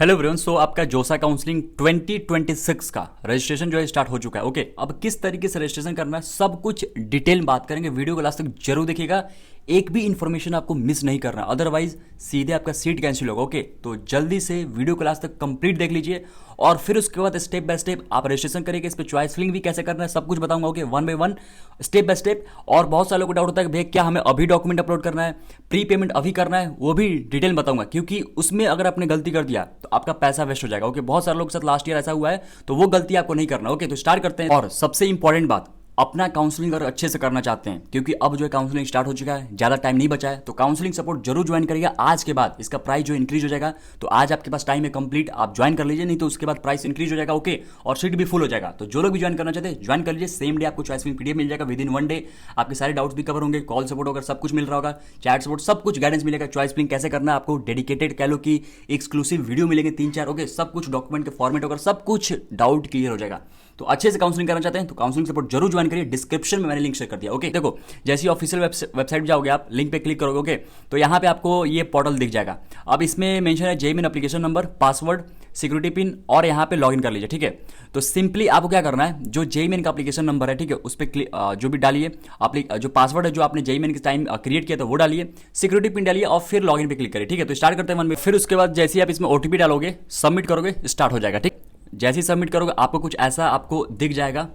Hello everyone. सो आपका जोसा counselling 2026 का रजिस्ट्रेशन जो है स्टार्ट हो चुका है। ओके, अब किस तरीके से रजिस्ट्रेशन करना है सब कुछ डिटेल में बात करेंगे। वीडियो को लास्ट तक जरूर देखिएगा, एक भी इंफॉर्मेशन आपको मिस नहीं करना, अदरवाइज सीधे आपका सीट कैंसिल होगा। ओके, तो जल्दी से वीडियो को लास्ट तक कंप्लीट देख लीजिए और फिर उसके बाद स्टेप बाय स्टेप आप रजिस्ट्रेशन करेंगे। इस पर चॉइस फिलिंग भी कैसे करना है सब कुछ बताऊंगा। Okay, one by one, step by step. और बहुत सारे लोगों को डाउट होता है कि भैया क्या हमें अभी डॉक्यूमेंट अपलोड करना है, प्री पेमेंट अभी करना है, वो भी डिटेल बताऊंगा, क्योंकि उसमें अगर आपने गलती कर दिया तो आपका पैसा वेस्ट हो जाएगा। ओके, बहुत सारे लोगों के साथ लास्ट ईयर ऐसा हुआ है, तो वो गलती आपको नहीं करना। ओके, तो स्टार्ट करते हैं। और सबसे इंपॉर्टेंट बात, अपना काउंसलिंग अगर अच्छे से करना चाहते हैं, क्योंकि अब जो है काउंसलिंग स्टार्ट हो चुका है, ज्यादा टाइम नहीं बचा है, तो काउंसलिंग सपोर्ट जरूर ज्वाइन करिएगा। आज के बाद इसका प्राइस जो इंक्रीज हो जाएगा, तो आज आपके पास टाइम है कंप्लीट, आप ज्वाइन कर लीजिए, नहीं तो उसके बाद प्राइस इंक्रीज हो जाएगा। ओके, और सीट भी फुल हो जाएगा। तो जो लोग भी ज्वाइन करना चाहते हैं ज्वाइन कर लीजिए। सेम डे आपको चॉइस फिलिंग पीडीएफ मिल जाएगा, विद इन वन डे आपके सारे डाउट्स भी कवर होंगे, कॉल सपोर्ट होगा, सब कुछ मिल रहा होगा, चैट सपोर्ट, सब कुछ गाइडेंस मिलेगा। चॉइस फिलिंग कैसे करना है आपको डेडिकेटेड कह लो कि एक्सक्लूसिव वीडियो मिलेंगे 3-4। ओके, सब कुछ डॉक्यूमेंट के फॉर्मेट होगा, सब कुछ डाउट क्लियर हो जाएगा। तो अच्छे से काउंसलिंग करना चाहते हैं तो काउंसलिंग सपोर्ट जरूर ज्वाइन करिए। डिस्क्रिप्शन में मैंने लिंक शेयर कर दिया। ओके, देखो जैसे ऑफिशियल वेबसाइट जाओगे आप, लिंक पे क्लिक करोगे। ओके, तो यहाँ पे आपको ये पोर्टल दिख जाएगा। अब इसमें मेंशन है JEE main application number, password, security pin, और यहाँ पे लॉगिन कर लीजिए। ठीक है, तो सिंपली आपको क्या करना है, जो जेईई मेन का एप्लीकेशन नंबर है, ठीक है, उस पर जो भी डालिए, आप जो पासवर्ड है जो आपने जेईई मेन के टाइम क्रिएट किया था वो डालिए, सिक्योरिटी पिन डालिए और फिर लॉगिन पे क्लिक करिए। ठीक है, तो स्टार्ट करते हैं 1 में। फिर उसके बाद जैसे ही आप इसमें ओटीपी डालोगे, सबमिट करोगे, स्टार्ट हो जाएगा। ठीक, जैसे ही सबमिट करोगे आपको कुछ ऐसा आपको दिख जाएगा।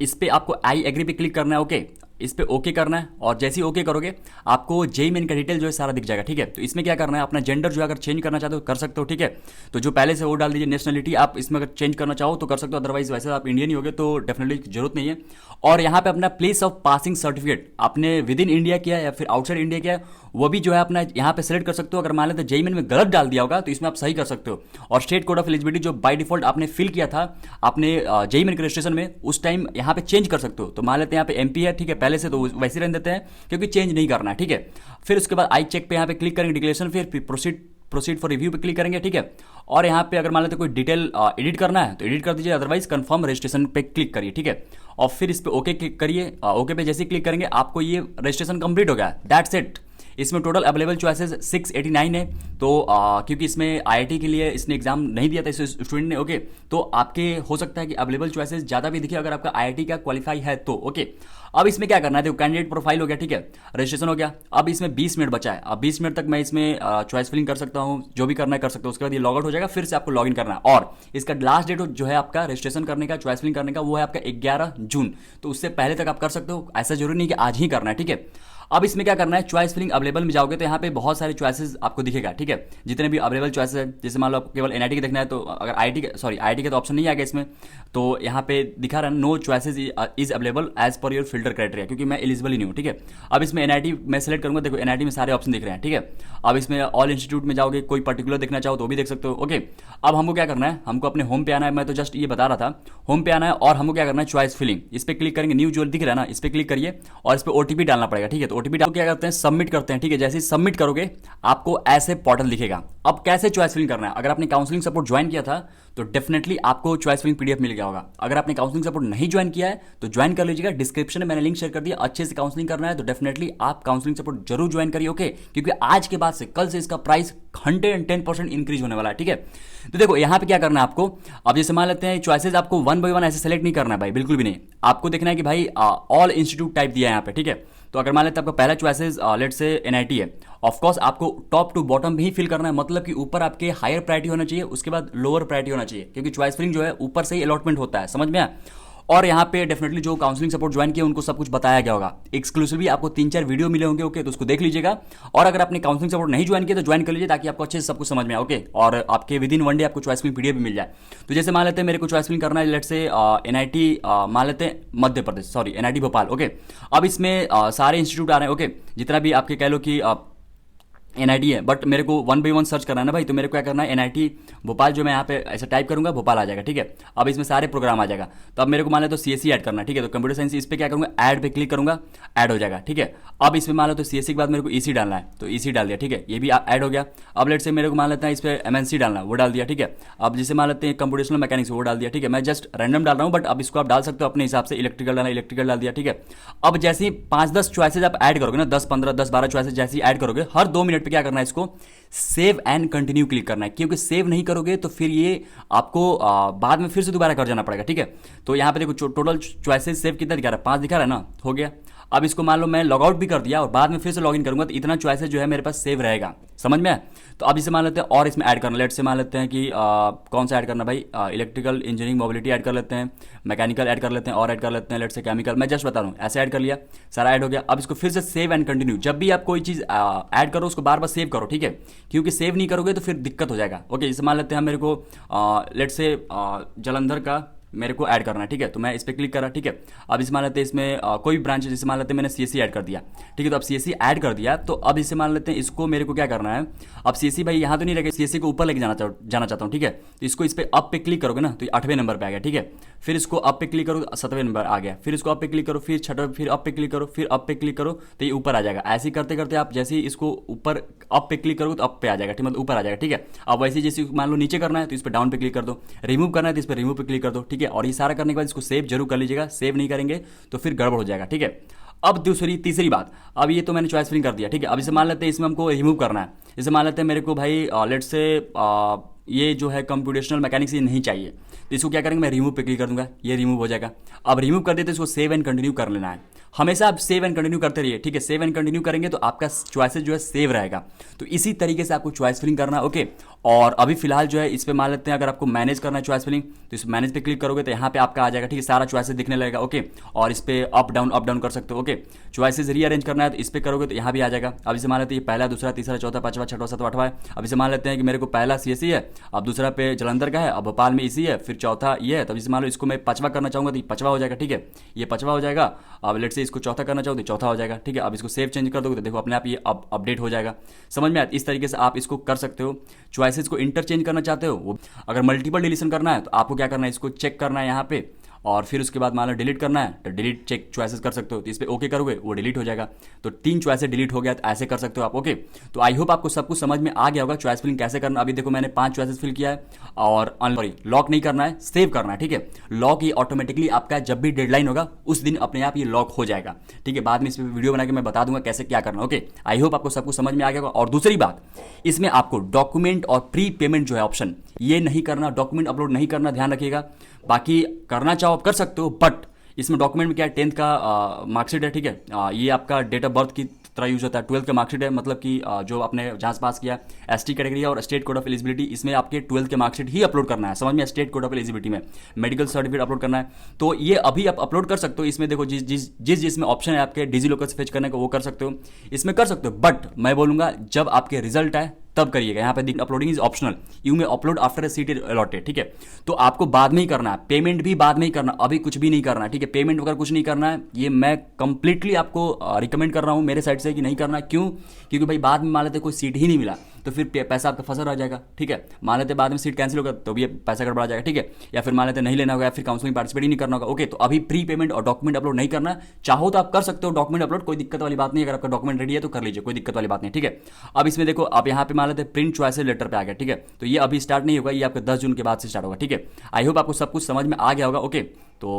इस पे आपको आई एग्री पे क्लिक करना है। ओके, इस पे ओके करना है, और जैसे ही ओके करोगे आपको जेईई मेन का डिटेल जो है सारा दिख जाएगा। ठीक है, तो इसमें क्या करना है, अपना जेंडर जो अगर चेंज करना चाहते हो कर सकते हो। ठीक है, तो जो पहले से वो डाल दीजिए। नेशनलिटी आप इसमें अगर चेंज करना चाहो तो कर सकते हो, अदरवाइज वैसे आप इंडियन ही होगे तो डेफिनेटली जरूरत नहीं है। और यहाँ पे अपना प्लेस ऑफ पासिंग सर्टिफिकेट आपने विद इन इंडिया किया है या फिर आउटसाइड इंडिया किया है, वो भी जो है अपना यहाँ पे सेलेक्ट कर सकते हो। अगर मान लेते जेईई मेन में गलत डाल दिया होगा तो इसमें आप सही कर सकते हो। और स्टेट कोड ऑफ एलिजिबिलिटी जो बाय डिफॉल्ट आपने फिल किया था आपने जेईई मेन के रजिस्ट्रेशन में, उस टाइम यहाँ पे चेंज कर सकते हो। तो मान लेते हैं यहाँ पे एमपी है, ठीक है, पहले से, तो वैसे रहने देते हैं क्योंकि चेंज नहीं करना है। ठीक है, फिर उसके बाद आई चेक पे यहाँ पे क्लिक करेंगे, डिक्लेरेशन, फिर प्रोसीड फॉर रिव्यू पे क्लिक करेंगे। ठीक है, और यहाँ पे अगर मान लेते कोई डिटेल एडिट करना है तो एडिट कर दीजिए, अदरवाइज कंफर्म रजिस्ट्रेशन पे क्लिक करिए। ठीक है, और फिर इस पे ओके क्लिक करिए। ओके पे जैसे क्लिक करेंगे आपको ये रजिस्ट्रेशन कंप्लीट हो गया, दैट्स इट। इसमें टोटल अवेलेबल चॉइसेस 689 है। तो क्योंकि इसमें आईआईटी के लिए इसने एग्जाम नहीं दिया था इस स्टूडेंट ने। ओके, तो आपके हो सकता है कि अवेलेबल चॉइसेस ज़्यादा भी दिखे अगर आपका आईआईटी का क्वालिफाई है तो। ओके, अब इसमें क्या करना है, देखो कैंडिडेट प्रोफाइल हो गया, ठीक है, रजिस्ट्रेशन हो गया। अब इसमें 20 मिनट बचा है। अब 20 मिनट तक मैं इसमें चॉइस फिलिंग कर सकता हूँ, जो भी करना है कर सकता हूँ। उसके बाद ये लॉग आउट हो जाएगा, फिर से आपको लॉगिन करना है। और इसका लास्ट डेट जो है आपका रजिस्ट्रेशन करने का, चॉइस फिलिंग करने का, वो है आपका 11 जून। तो उससे पहले तक आप कर सकते हो, ऐसा जरूरी नहीं कि आज ही करना है। ठीक है, अब इसमें क्या करना है, चॉइस फिलिंग अवेलेबल में जाओगे तो यहाँ पे बहुत सारे चॉइसेस आपको दिखेगा। ठीक है, जितने भी अवेलेबल चॉइसेस है, जैसे मान लो आप केवल एनआईटी के देखना है तो अगर आईआईटी का तो ऑप्शन नहीं आ गया इसमें, तो यहाँ पे दिखा रहा है no choices is available as per your filter criteria, क्योंकि मैं एलिजिबल ही नहीं हूँ। ठीक है, अब इसमें एनआईटी मैं सेलेक्ट करूंगा, देखो एनआईटी में सारे ऑप्शन दिख रहे हैं। ठीक है, अब इसमें ऑल इंस्टीट्यूट में जाओगे, कोई पर्टिकुलर देखना चाहो तो भी देख सकते हो। ओके, अब हमको क्या करना है, हमको अपने होम पे आना है, मैं तो जस्ट ये बता रहा था, होम पे आना है और हमको क्या करना है, चॉइस फिलिंग, इस पर क्लिक करेंगे, न्यू जो दिख रहा है ना, इस पर क्लिक करिए और इस पर ओटीपी डालना पड़ेगा। ठीक है, तो ओटीपी डाल क्या करते हैं, सबमिट करते हैं। ठीक है, जैसे ही सबमिट करोगे आपको ऐसे पोर्टल दिखेगा। अब कैसे चॉइस फिलिंग करना है, अगर आपने काउंसलिंग सपोर्ट ज्वाइन किया था तो डेफिनेटली आपको चॉइस फिलिंग पीडीएफ मिल गया होगा। अगर आपने काउंसलिंग सपोर्ट नहीं ज्वाइन किया है तो ज्वाइन कर लीजिएगा, डिस्क्रिप्शन में मैंने लिंक शेयर कर दिया। अच्छे से काउंसलिंग करना है तो डेफिनेटली आप काउंसलिंग सपोर्ट जरूर ज्वाइन करिए। ओके, क्योंकि आज के बाद से, कल से इसका प्राइस 110% इंक्रीज होने वाला है। ठीक है, तो देखो यहाँ पे क्या करना है आपको, अब जैसे मान लेते हैं चॉइसेस आपको 1 बाय 1 ऐसे सेलेक्ट नहीं करना है भाई, बिल्कुल भी नहीं। आपको देखना है कि भाई ऑल इंस्टीट्यूट टाइप दिया है यहाँ पे। ठीक है, तो अगर मान लेते हैं आपका पहला चॉइसेस लेट से एनआईटी है, ऑफकोर्स आपको टॉप टू बॉटम भी फिल करना है, मतलब कि ऊपर आपके हायर प्रायोरिटी होना चाहिए, उसके बाद लोअर प्रायोरिटी होना चाहिए, क्योंकि चॉइस फिलिंग जो है ऊपर से ही अलॉटमेंट होता है, समझ में आया। और यहाँ पे डेफिनेटली जो काउंसलिंग सपोर्ट ज्वाइन किया उनको सब कुछ बताया गया होगा, एक्सक्लूसिवली आपको 3-4 वीडियो मिले होंगे। ओके, तो उसको देख लीजिएगा। और अगर आपने काउंसलिंग सपोर्ट नहीं ज्वाइन किया तो ज्वाइन कर लीजिए, ताकि आपको अच्छे से सब कुछ समझ में आए। ओके, और आपके विद इन वन डे आपको चॉइस फिलिंग पीडीएफ भी मिल जाए। तो जैसे मान लेते हैं मेरे को चॉइस फिलिंग करना है, लेट से एनआईटी मान लेते हैं Madhya Pradesh, sorry NIT Bhopal. Okay, अब इसमें सारे इंस्टीट्यूट आ रहे हैं। ओके, जितना भी आपके कह लो कि एनआईटी है, बट मेरे को 1 बाय 1 सर्च करना है ना भाई, तो मेरे को क्या करना है, एनआईटी भोपाल, जो मैं यहाँ पे ऐसे टाइप करूंगा भोपाल आ जाएगा। ठीक है, अब इसमें सारे प्रोग्राम आ जाएगा। तो अब मेरे को मान लो तो सीएससी ऐड करना है। ठीक है, तो कंप्यूटर साइंस इस पे क्या करूंगा, ऐड पे क्लिक करूंगा, ऐड हो जाएगा। ठीक है, अब इसमें मान लो तो सीएससी के बाद मेरे को ईसी डालना है, तो ईसी डाल दिया। ठीक है, ये भी ऐड हो गया। अब लेट से मेरे को मान लेते हैं इस पर एमएनसी डालना है, वो डाल दिया। ठीक है, अब जैसे मान लेते हैं कंप्यूटेशनल मैकेनिक्स, वो डाल दिया। ठीक है, मैं जस्ट रैंडम डाल रहा हूँ, बट अब इसको आप डाल सकते हो अपने हिसाब से, इलेक्ट्रिकल डालना, इलेक्ट्रिकल डाल दिया। ठीक है, अब जैसे ही 5-10 चॉइसेज आप ऐड करोगे ना, 10-15 10-12 चॉइसेज जैसे ही ऐड करोगे, हर 2 मिनट अपडेट पे क्या करना है, इसको सेव एंड कंटिन्यू क्लिक करना है, क्योंकि सेव नहीं करोगे तो फिर ये आपको बाद में फिर से दोबारा कर जाना पड़ेगा, ठीक है। तो यहाँ पे देखो टोटल चॉइसेस सेव कितना दिखा रहा है, 5 दिखा रहा है ना, हो गया। अब इसको मान लो मैं लॉग आउट भी कर दिया और बाद में फिर से लॉग इन करूंगा तो इतना चॉइसेस जो है मेरे पास सेव रहेगा, समझ में आया। तो अब इसे मान लेते हैं और इसमें ऐड करना, लेट से मान लेते हैं कि कौन सा ऐड करना भाई, इलेक्ट्रिकल इंजीनियरिंग मोबिलिटी ऐड कर लेते हैं, मैकेनिकल ऐड कर लेते हैं और ऐड कर लेते हैं लेट से केमिकल, मैं जस्ट बता रहा हूँ, ऐसे ऐड कर लिया, सारा ऐड हो गया। अब इसको फिर से सेव एंड कंटिन्यू, जब भी आप कोई चीज़ ऐड करो उसको बार बार सेव करो, ठीक है, क्योंकि सेव नहीं करोगे तो फिर दिक्कत हो जाएगा। ओके, जैसे मान लेते हैं मेरे को लेट से जलंधर का मेरे को ऐड करना है, ठीक है, तो मैं इस पर क्लिक करा, ठीक है। अब इसे मान लेते हैं इसमें कोई भी ब्रांच, जैसे मान लेते हैं मैंने सीएससी ऐड कर दिया, ठीक है, तो अब सीएससी ऐड कर दिया, तो अब इसे मान लेते हैं इसको मेरे को क्या करना है, अब सीएससी भाई यहाँ तो नहीं रहेगा, सीएससी को ऊपर लेके जाना चाहता हूँ, ठीक है, तो इसको इस पर अप पे क्लिक करोगे ना तो 8वें नंबर पे आ गया, ठीक है, फिर इसको अप पे क्लिक करो 7वें नंबर आ गया, फिर इसको अप पे क्लिक करो, फिर 6वें, फिर अप पे क्लिक करो, फिर अप पे क्लिक करो तो ये ऊपर आ जाएगा। ऐसे ही करते करते आप जैसे ही इसको ऊपर अप पे क्लिक करोगे तो अप पे आ जाएगा, ठीक, मतलब ऊपर आ जाएगा, ठीक है। अब वैसे जैसे मान लो नीचे करना है तो इस पर डाउन पे क्लिक कर दो, रिमूव करना है तो इस पर रिमूव पे क्लिक कर दो, ठीक है, और ये सारा करने के बाद इसको सेव जरूर कर लीजिएगा, सेव नहीं करेंगे तो फिर गड़बड़ हो जाएगा, ठीक है। अब तीसरी बात, अब ये तो मैंने चॉइस फिलिंग कर दिया, ठीक है, अब इसे मान लेते हैं इसमें हमको रिमूव करना है, जैसे मान लेते हैं मेरे को भाई लेट से ये जो है कंप्यूटेशनल मैकेनिक्स ये नहीं चाहिए, तो इसको क्या करेंगे, मैं रिमूव पे क्लिक कर दूंगा, ये रिमूव हो जाएगा। अब रिमूव कर देते तो इसको सेव एंड कंटिन्यू कर लेना है, हमेशा आप सेव एंड कंटिन्यू करते रहिए, ठीक है, सेव एंड कंटिन्यू करेंगे तो आपका चॉइसेस जो है सेव रहेगा। तो इसी तरीके से आपको चॉइस फिलिंग करना है, ओके। और अभी फिलहाल जो है इस पे मान लेते हैं अगर आपको मैनेज करना है चॉइस फिलिंग तो इस मैनेज पे क्लिक करोगे तो यहाँ पे आपका आ जाएगा, ठीक है, सारा चॉइसेस दिखने लगेगा, ओके। और इस पे अप डाउन कर सकते हो, ओके। चॉइसेस रीअरेंज करना है तो इस पे करोगे तो यहाँ भी आ जाएगा। अब इसे मान लेते हैं पहला, दूसरा, तीसरा, चौथा, पांचवा, छठवां, सातवां, आठवां है। अब इसे मान लेते हैं कि मेरे को पहला सीएससी है, अब दूसरा पे जलंधर का है, अब भोपाल में इसी है, फिर चौथा ये है, तब इसे मान लो इसको मैं 5वां करना चाहूंगा तो ये 5वां हो जाएगा, ठीक है, ये 5वां हो जाएगा। अब लेट से इसको चौथा करना चाहो तो चौथा हो जाएगा, ठीक है। अब इसको सेव चेंज कर दोगे तो देखो अपने आप ये अपडेट हो जाएगा, समझ में आया। इस तरीके से आप इसको कर सकते हो। चॉइसेस को इंटरचेंज करना चाहते हो, वो अगर मल्टीपल डिलीशन करना है तो आपको क्या करना है, इसको चेक करना है यहाँ पे, और फिर उसके बाद मान लो डिलीट करना है तो डिलीट चेक चॉइसेस कर सकते हो, तो इस पर ओके करोगे वो डिलीट हो जाएगा। तो 3 चॉइसेस डिलीट हो गया, तो ऐसे कर सकते हो आप, ओके। तो आई होप आपको सब कुछ समझ में आ गया होगा चॉइस फिलिंग कैसे करना। अभी देखो मैंने 5 चॉइसेस फिल किया है, और सॉरी लॉक नहीं करना है, सेव करना है, ठीक है। लॉक ये ऑटोमेटिकली आपका जब भी डेडलाइन होगा उस दिन अपने आप ये लॉक हो जाएगा, ठीक है। बाद में इस पर वीडियो बना के मैं बता दूंगा कैसे क्या करना, ओके। आई होप आपको सब कुछ समझ में आ गया होगा। और दूसरी बात, इसमें आपको डॉक्यूमेंट और प्री पेमेंट जो है ऑप्शन ये नहीं करना, डॉक्यूमेंट अपलोड नहीं करना, ध्यान रखिएगा। बाकी करना चाहो आप कर सकते हो, बट इसमें डॉक्यूमेंट में क्या है, 10th का मार्कशीट है, ठीक है, ये आपका डेट ऑफ बर्थ की तरह यूज होता है। 12th का मार्कशीट है, मतलब कि जो आपने जहाँ से पास किया, एसटी कैटेगरी और स्टेट कोड ऑफ एलिजिबिलिटी, इसमें आपके 12th के मार्कशीट ही अपलोड करना है, समझ में। स्टेट कोड ऑफ एलिजिबिलिटी में मेडिकल सर्टिफिकेट अपलोड करना है, तो ये अभी आप अपलोड कर सकते हो। इसमें देखो जिसमें ऑप्शन है आपके डिजी लॉकर से फेच करने का वो कर सकते हो, इसमें कर सकते हो, बट मैं बोलूँगा जब आपके रिजल्ट आए तब करिएगा। यहाँ पे अपलोडिंग इज ऑप्शनल, यू में upload after a seat allotted, ठीक है। तो आपको बाद में ही करना है, पेमेंट भी बाद में ही करना, अभी कुछ भी नहीं करना है, ठीक है। पेमेंट वगैरह कुछ नहीं करना है, ये मैं कंप्लीटली आपको रिकमेंड कर रहा हूँ मेरे साइड से कि नहीं करना है। क्यों? क्योंकि भाई बाद में मान लेते कोई सीट ही नहीं मिला तो फिर पैसा आपका फंसा रह जाएगा, ठीक है। मान लेते बाद में सीट कैंसिल होगा तो भी पैसा गड़बड़ा जाएगा, ठीक है। या फिर मान लेते नहीं लेना होगा, या फिर काउंसलिंग पार्टिसिपेट ही नहीं करना होगा, ओके। तो अभी प्री पेमेंट और डॉक्यूमेंट अपलोड नहीं करना। चाहो तो आप कर सकते हो डॉक्यूमेंट अपलोड, कोई दिक्कत वाली बात नहीं। अगर आपका डॉक्यूमेंट रेडी है तो कर लीजिए, कोई दिक्कत वाली बात नहीं, ठीक है। अब इसमें देखो आप यहाँ पे मान लेते प्रिंट चॉइसेस लेटर पे आ गया, ठीक है। तो ये अभी स्टार्ट नहीं होगा, ये आपका 10 जून के बाद से स्टार्ट होगा, ठीक है। आई होप आपको सब कुछ समझ में आ गया होगा, ओके। तो